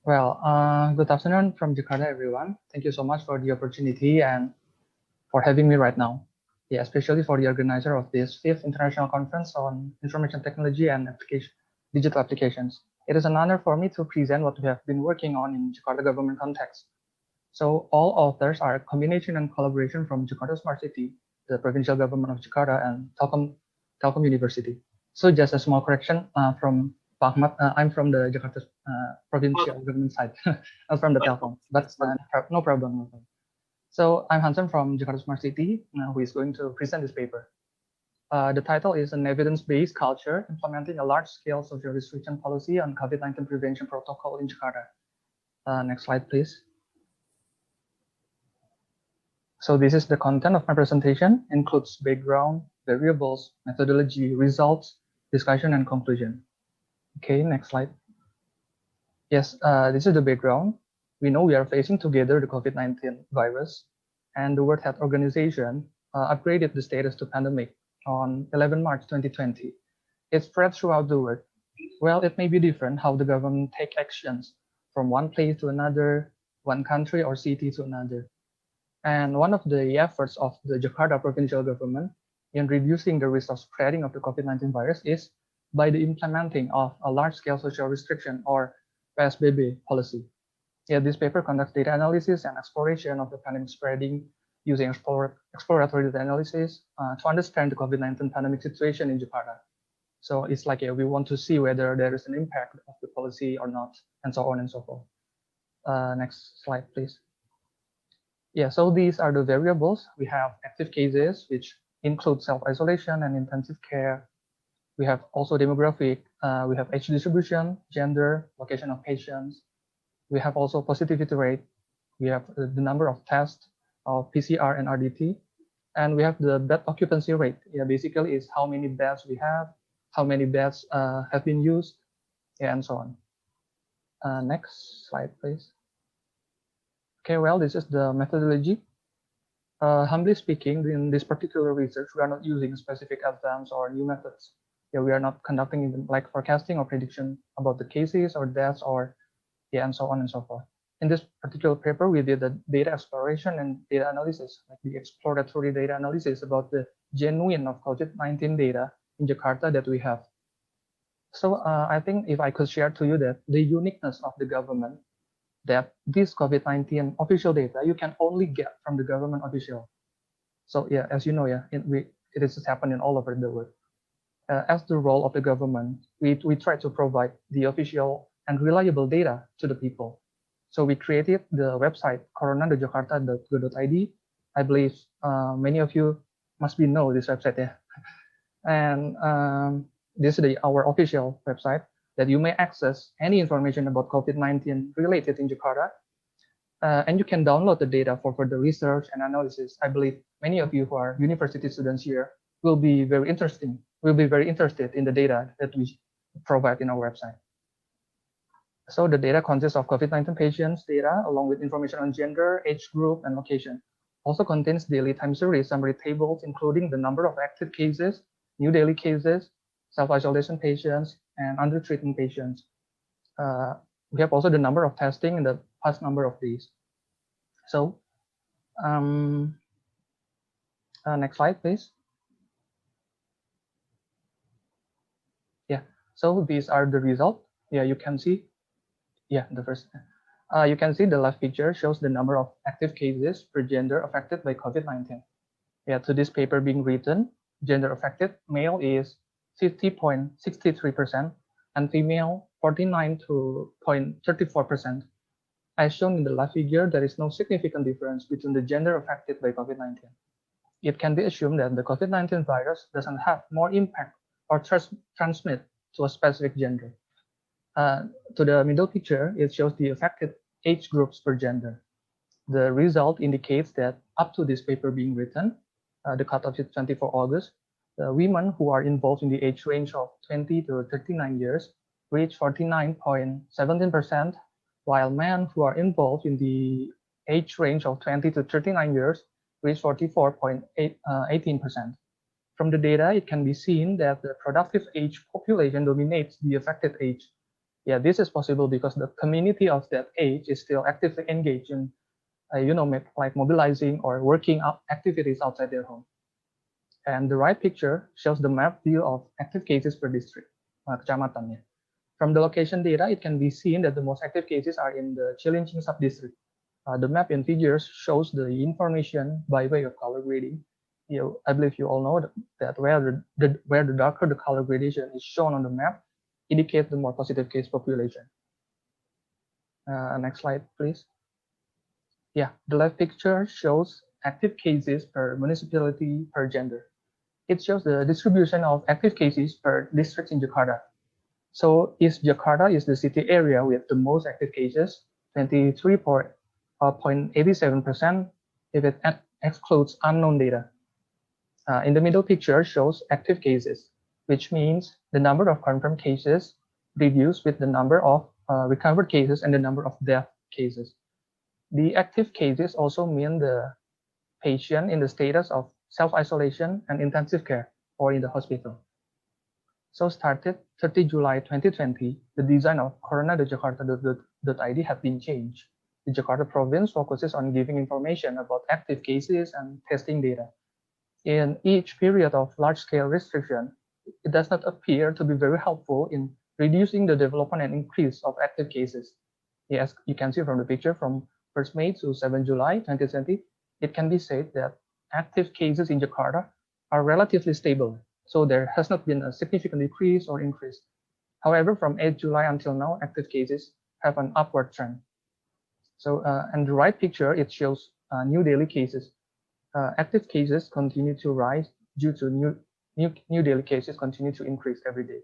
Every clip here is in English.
Good afternoon from Jakarta, everyone. Thank you so much for the opportunity and for having me right now. Yeah, especially for the organizer of this fifth international conference on information technology and digital applications. It is an honor for me to present what we have been working on in Jakarta government context. So all authors are a combination and collaboration from Jakarta Smart City, the provincial government of Jakarta, and Telkom University. So just a small correction from Pak Ahmad. I'm from the Jakarta provincial government side. I'm from the Telkom, but no problem. So I'm Hansen from Jakarta Smart City, who is going to present this paper. The title is An Evidence-Based Culture Implementing a Large-Scale Social Restriction Policy on COVID-19 Prevention Protocol in Jakarta. Next slide, please. So this is the content of my presentation, includes background, variables, methodology, results, discussion, and conclusion. Okay, next slide. Yes, this is the background. We know we are facing together the COVID-19 virus, and the World Health Organization upgraded the status to pandemic on 11 March 2020. It spread throughout the world. Well, it may be different how the government take actions from one place to another, one country or city to another. And one of the efforts of the Jakarta provincial government in reducing the risk of spreading of the COVID-19 virus is by the implementing of a large-scale social restriction or PSBB policy. Yeah, this paper conducts data analysis and exploration of the pandemic spreading using exploratory data analysis to understand the COVID-19 pandemic situation in Jakarta. So it's like we want to see whether there is an impact of the policy or not, and so on and so forth. Next slide, please. Yeah, so these are the variables. We have active cases, which include self-isolation and intensive care. We have also demographic. We have age distribution, gender, location of patients. We have also positivity rate. We have the number of tests of PCR and RDT. And we have the bed occupancy rate. Yeah, basically is how many beds we have, how many beds have been used, yeah, and so on. Next slide, please. Okay, well, this is the methodology. Humbly speaking, in this particular research, we are not using specific advanced or new methods. Yeah, we are not conducting even like forecasting or prediction about the cases or deaths or yeah, and so on and so forth. In this particular paper, we did the data exploration and data analysis, like the exploratory data analysis about the genuine of COVID-19 data in Jakarta that we have. So I think if I could share to you that the uniqueness of the government, that this COVID-19 official data you can only get from the government official. So yeah, as you know, yeah, it is happening all over the world. As the role of the government, we try to provide the official and reliable data to the people. So we created the website corona.jakarta.go.id. I believe many of you must know this website, yeah. And this is our official website that you may access any information about COVID-19 related in Jakarta. And you can download the data for further research and analysis. I believe many of you who are university students here will be very interested in the data that we provide in our website. So the data consists of COVID-19 patients data along with information on gender, age group, and location. Also contains daily time series summary tables, including the number of active cases, new daily cases, self-isolation patients, and under treatment patients. We have also the number of testing in the past number of days. So next slide, please. Yeah, so these are the results. Yeah, you can see. Yeah, the first. You can see the left picture shows the number of active cases per gender affected by COVID-19. Yeah, to this paper being written, gender affected male is 50.63% and female 49.34%. As shown in the left figure, there is no significant difference between the gender affected by COVID-19. It can be assumed that the COVID-19 virus doesn't have more impact or transmit to a specific gender. To the middle picture, it shows the affected age groups per gender. The result indicates that up to this paper being written, the cutoff is 24 August, the women who are involved in the age range of 20 to 39 years reach 49.17%, while men who are involved in the age range of 20 to 39 years reach 44.18%. From the data, it can be seen that the productive age population dominates the affected age. Yeah, this is possible because the community of that age is still actively engaged in, like mobilizing or working out activities outside their home. And the right picture shows the map view of active cases per district, kecamatan. Yeah. From the location data, it can be seen that the most active cases are in the Cilincing sub-district. The map in figures shows the information by way of color grading. I believe you all know that where the darker the color gradation is shown on the map, indicate the more positive case population. Next slide, please. Yeah, the left picture shows active cases per municipality per gender. It shows the distribution of active cases per district in Jakarta. So East Jakarta is the city area with the most active cases, 23.87% if it excludes unknown data. In the middle picture shows active cases, which means the number of confirmed cases reduced with the number of recovered cases and the number of death cases. The active cases also mean the patient in the status of self-isolation and intensive care or in the hospital. So started 30 July 2020, the design of corona.jakarta.id have been changed. The Jakarta province focuses on giving information about active cases and testing data. In each period of large-scale restriction, it does not appear to be very helpful in reducing the development and increase of active cases. Yes, you can see from the picture from 1st May to 7 July 2020, it can be said that active cases in Jakarta are relatively stable. So there has not been a significant decrease or increase. However, from 8 July until now, active cases have an upward trend. So, and the right picture, it shows new daily cases. Active cases continue to rise due to new daily cases continue to increase every day.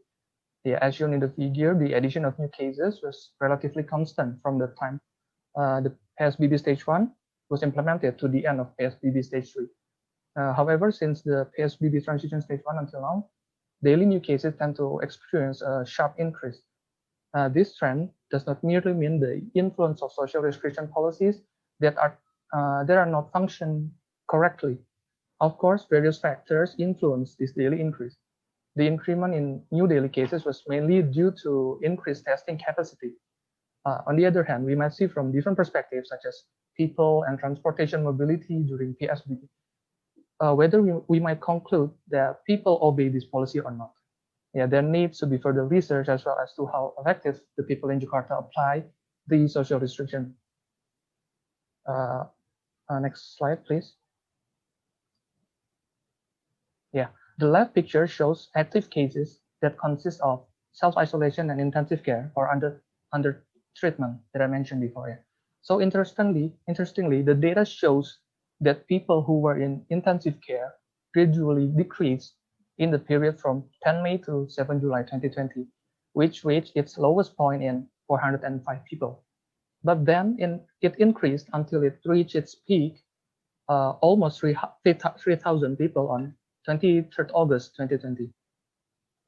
Yeah, as shown in the figure, the addition of new cases was relatively constant from the time the PSBB stage 1 was implemented to the end of PSBB stage 3. However, since the PSBB transition stage 1 until now, daily new cases tend to experience a sharp increase. This trend does not merely mean the influence of social restriction policies that are not functioning correctly. Of course, various factors influence this daily increase. The increment in new daily cases was mainly due to increased testing capacity. On the other hand, we might see from different perspectives, such as people and transportation mobility during PSBB, whether we might conclude that people obey this policy or not. Yeah, there needs to be further research as well as to how effective the people in Jakarta apply the social restriction. Next slide, please. Yeah, the left picture shows active cases that consist of self-isolation and intensive care or under treatment that I mentioned before. Yeah. So interestingly, the data shows that people who were in intensive care gradually decreased in the period from 10 May to 7 July 2020, which reached its lowest point in 405 people. But then it increased until it reached its peak, almost 3,000 people on 23rd August 2020.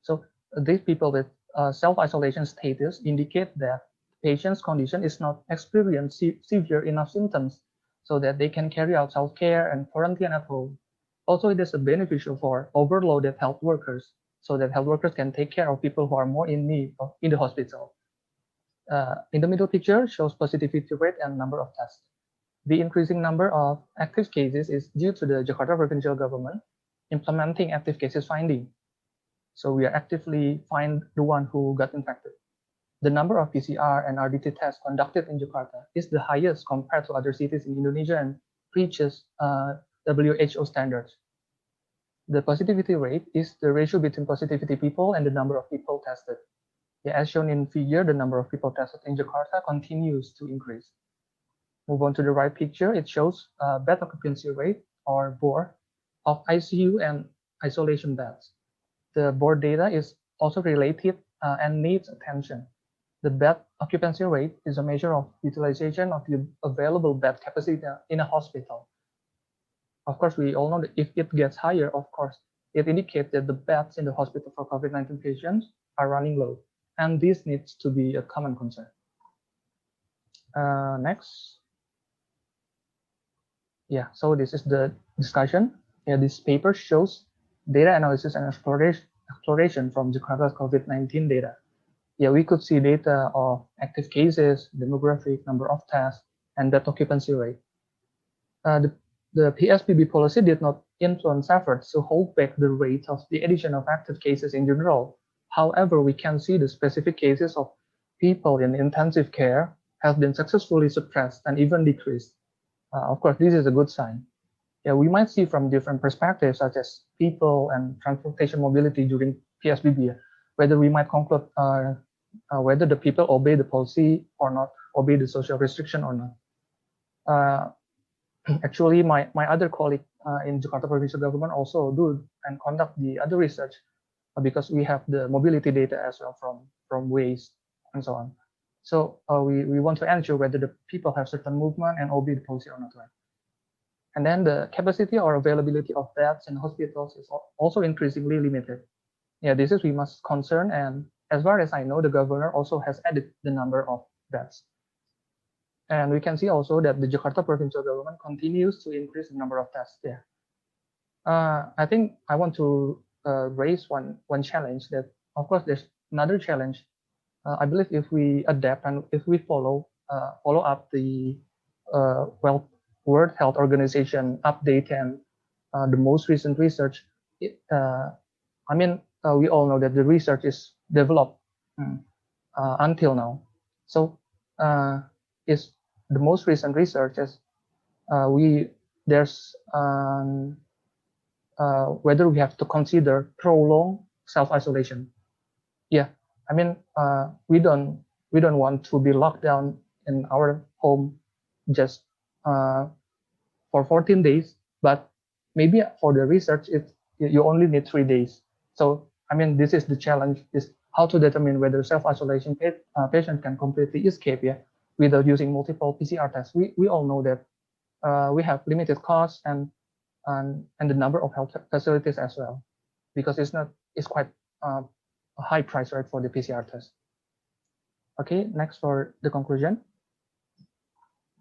So these people with self-isolation status indicate that patient's condition is not experiencing severe enough symptoms so that they can carry out self-care and quarantine at home. Also, it is beneficial for overloaded health workers so that health workers can take care of people who are more in need in the hospital. In the middle picture shows positivity rate and number of tests. The increasing number of active cases is due to the Jakarta provincial government implementing active cases finding. So we are actively find the one who got infected. The number of PCR and RDT tests conducted in Jakarta is the highest compared to other cities in Indonesia and reaches WHO standards. The positivity rate is the ratio between positivity people and the number of people tested. Yeah, as shown in figure, the number of people tested in Jakarta continues to increase. Move on to the right picture, it shows bed occupancy rate or BOR of ICU and isolation beds. The BOR data is also related and needs attention. The bed occupancy rate is a measure of utilization of the available bed capacity in a hospital. Of course, we all know that if it gets higher, of course, it indicates that the beds in the hospital for COVID-19 patients are running low, and this needs to be a common concern. Next. Yeah, so this is the discussion. Yeah, this paper shows data analysis and exploration from Jakarta's COVID-19 data. Yeah, we could see data of active cases, demographic, number of tests, and bed occupancy rate. The PSBB policy did not influence efforts to hold back the rate of the addition of active cases in general. However, we can see the specific cases of people in intensive care have been successfully suppressed and even decreased. Of course, this is a good sign. Yeah, we might see from different perspectives, such as people and transportation mobility during PSBB, whether we might conclude whether the people obey the policy or not, obey the social restriction or not. Actually, my other colleague in Jakarta Provincial Government also do and conduct the other research because we have the mobility data as well from waste and so on. So we want to ensure whether the people have certain movement and obey the policy or not, right? And then the capacity or availability of beds in hospitals is also increasingly limited. Yeah, this is we must concern, and as far as I know, the governor also has added the number of beds. And we can see also that the Jakarta provincial government continues to increase the number of tests there. I think I want to raise one challenge that, of course, there's another challenge. I believe if we adapt and if we follow up the World Health Organization update and the most recent research, we all know that the research is developed until now. So is the most recent research is whether we have to consider prolonged self-isolation. Yeah, we don't want to be locked down in our home just for 14 days, but maybe for the research, you only need 3 days. So this is the challenge: is how to determine whether self-isolation patient can completely escape without using multiple PCR tests. We all know that we have limited costs and the number of health facilities as well, because it's quite a high price, right, for the PCR test. Okay, next for the conclusion.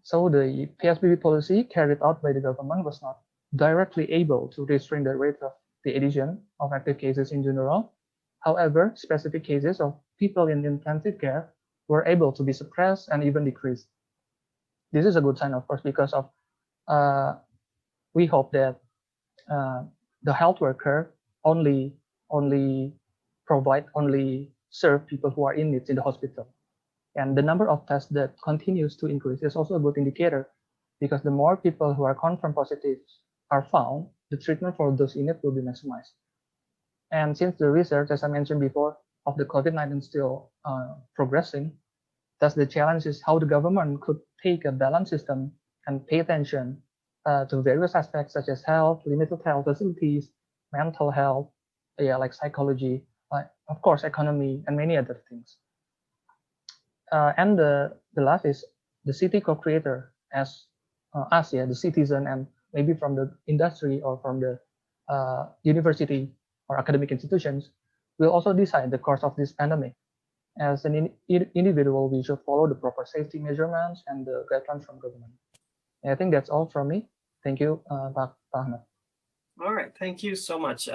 So the PSBB policy carried out by the government was not directly able to restrain the rate of the addition of active cases in general. However, specific cases of people in intensive care were able to be suppressed and even decreased. This is a good sign, of course, because of we hope that the health worker only serve people who are in need in the hospital. And the number of tests that continues to increase is also a good indicator, because the more people who are confirmed positive are found, the treatment for those in need will be maximized. And since the research, as I mentioned before, of the COVID-19 still progressing, thus the challenge is how the government could take a balanced system and pay attention to various aspects such as health, limited health facilities, mental health, like psychology, of course, economy, and many other things. And the last is the city co-creator as us, the citizen, and maybe from the industry or from the university or academic institutions, will also decide the course of this pandemic. As an individual, we should follow the proper safety measurements and the guidelines from government. And I think that's all from me. Thank you, Pak Ahmed. All right, thank you so much.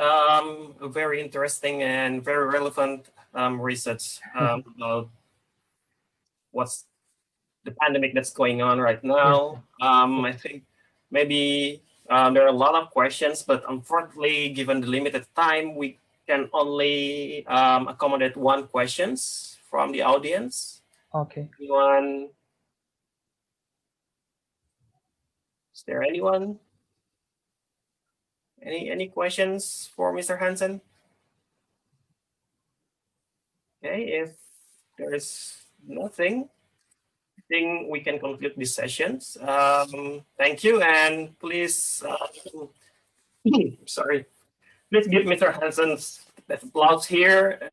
Very interesting and very relevant research about what's the pandemic that's going on right now. I think maybe there are a lot of questions, but unfortunately, given the limited time, we can only accommodate one questions from the audience. Okay. Anyone? Is there anyone? Any questions for Mr. Hansen? Okay, if there is nothing, I think we can conclude these sessions. Thank you, and please, sorry, please give Mr. Hansen applause here.